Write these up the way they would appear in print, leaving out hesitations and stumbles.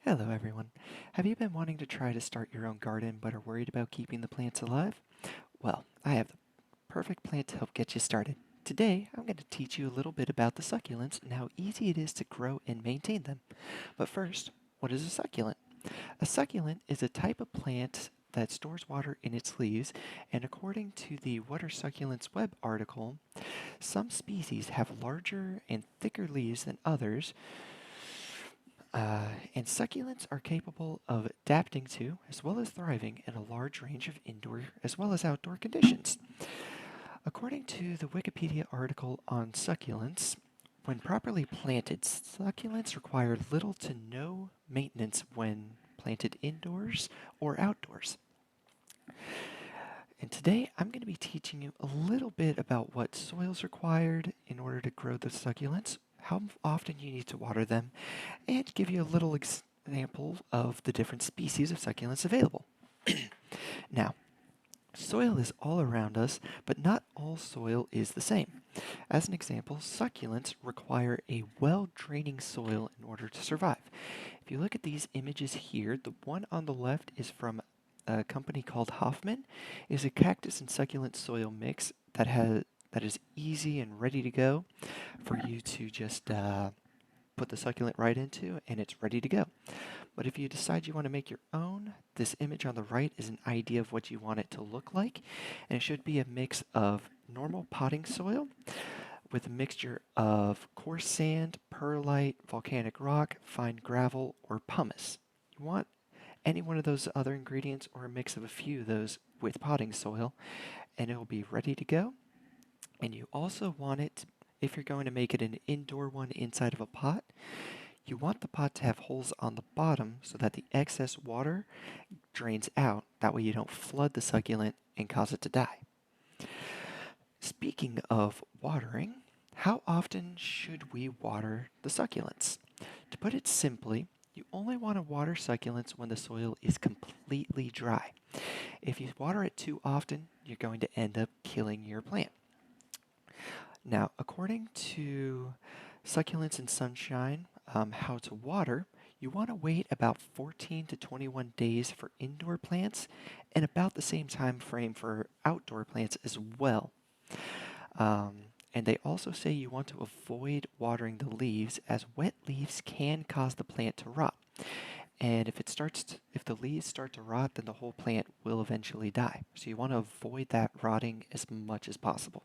Hello everyone. Have you been wanting to try to start your own garden but are worried about keeping the plants alive? Well, I have the perfect plant to help get you started. Today, I'm going to teach you a little bit about the succulents and how easy it is to grow and maintain them. But first, what is a succulent? A succulent is a type of plant that stores water in its leaves, and according to the What Are Succulents web article, some species have larger and thicker leaves than others, and succulents are capable of adapting to, as well as thriving in a large range of indoor as well as outdoor conditions. According to the Wikipedia article on succulents, when properly planted, succulents require little to no maintenance when planted indoors or outdoors. And today I'm going to be teaching you a little bit about what soil's required in order to grow the succulents, how often you need to water them, and give you a little example of the different species of succulents available. Now, soil is all around us, but not all soil is the same. As an example, succulents require a well-draining soil in order to survive. If you look at these images here, the one on the left is from a company called Hoffman. It is a cactus and succulent soil mix that is easy and ready to go for you to just put the succulent right into, and it's ready to go. But if you decide you want to make your own, this image on the right is an idea of what you want it to look like, and it should be a mix of normal potting soil with a mixture of coarse sand, perlite, volcanic rock, fine gravel, or pumice. You want any one of those other ingredients or a mix of a few of those with potting soil, and it will be ready to go. And you also want it, if you're going to make it an indoor one inside of a pot, you want the pot to have holes on the bottom so that the excess water drains out. That way you don't flood the succulent and cause it to die. Speaking of watering, how often should we water the succulents? To put it simply, you only want to water succulents when the soil is completely dry. If you water it too often, you're going to end up killing your plant. Now, according to Succulents and Sunshine, how to water, you want to wait about 14 to 21 days for indoor plants and about the same time frame for outdoor plants as well. And they also say you want to avoid watering the leaves as wet leaves can cause the plant to rot. And if the leaves start to rot, then the whole plant will eventually die. So you want to avoid that rotting as much as possible.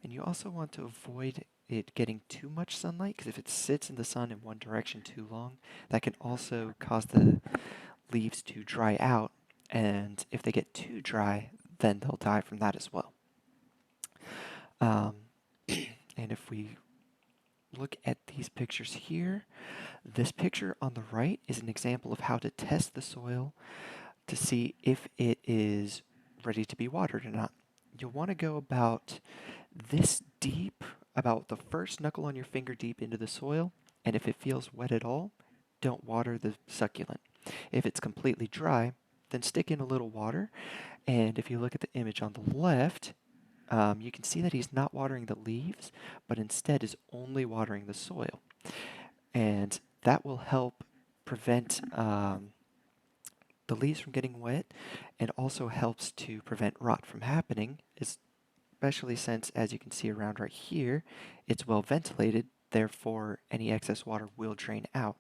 And you also want to avoid it getting too much sunlight, because if it sits in the sun in one direction too long, that can also cause the leaves to dry out. And if they get too dry, then they'll die from that as well. Um, and if we look at these pictures here, this picture on the right is an example of how to test the soil to see if it is ready to be watered or not. You'll want to go about this deep, about the first knuckle on your finger deep into the soil, and if it feels wet at all, don't water the succulent. If it's completely dry, then stick in a little water, and if you look at the image on the left, you can see that he's not watering the leaves, but instead is only watering the soil. And that will help prevent the leaves from getting wet and also helps to prevent rot from happening, especially since, as you can see around right here, it's well ventilated, therefore any excess water will drain out,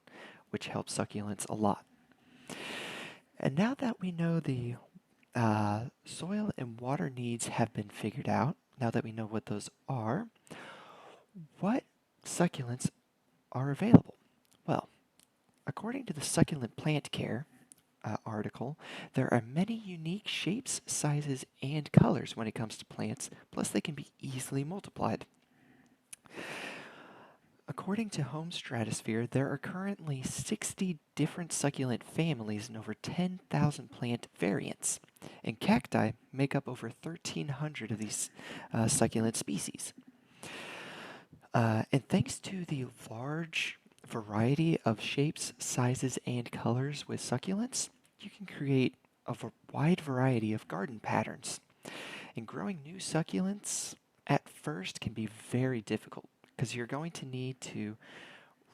which helps succulents a lot. And now that we know the soil and water needs have been figured out, now that we know what those are, what succulents are available? Well, according to the Succulent Plant Care article, there are many unique shapes, sizes, and colors when it comes to plants, plus they can be easily multiplied. According to Home Stratosphere, there are currently 60 different succulent families and over 10,000 plant variants, and cacti make up over 1,300 of these succulent species. And thanks to the large variety of shapes, sizes, and colors with succulents, you can create a wide variety of garden patterns. And growing new succulents at first can be very difficult because you're going to need to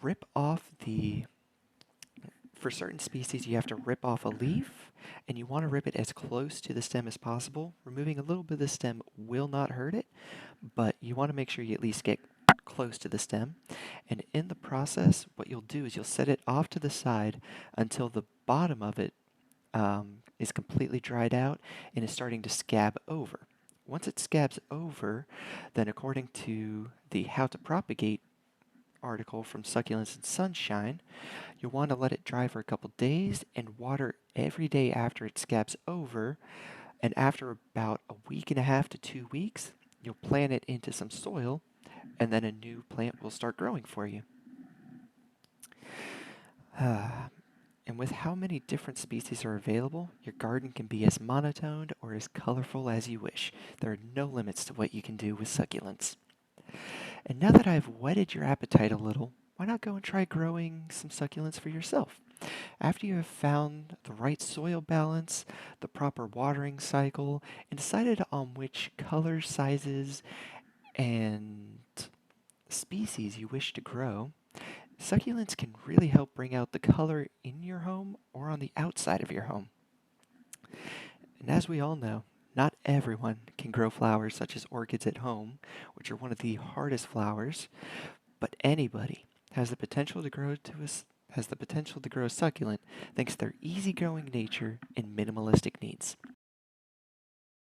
rip off the For certain species, you have to rip off a leaf, and you want to rip it as close to the stem as possible. Removing a little bit of the stem will not hurt it, but you want to make sure you at least get close to the stem. And in the process, what you'll do is you'll set it off to the side until the bottom of it is completely dried out and is starting to scab over. Once it scabs over, then according to the How to Propagate article from Succulents and Sunshine, you'll want to let it dry for a couple days and water every day after it scabs over. And after about a week and a half to 2 weeks, you'll plant it into some soil, and then a new plant will start growing for you. And with how many different species are available, your garden can be as monotoned or as colorful as you wish. There are no limits to what you can do with succulents. And now that I've whetted your appetite a little, why not go and try growing some succulents for yourself? After you have found the right soil balance, the proper watering cycle, and decided on which colors, sizes, and species you wish to grow, succulents can really help bring out the color in your home or on the outside of your home. And as we all know, not everyone can grow flowers such as orchids at home, which are one of the hardest flowers, but anybody has the potential to grow a succulent thanks to their easygoing nature and minimalistic needs.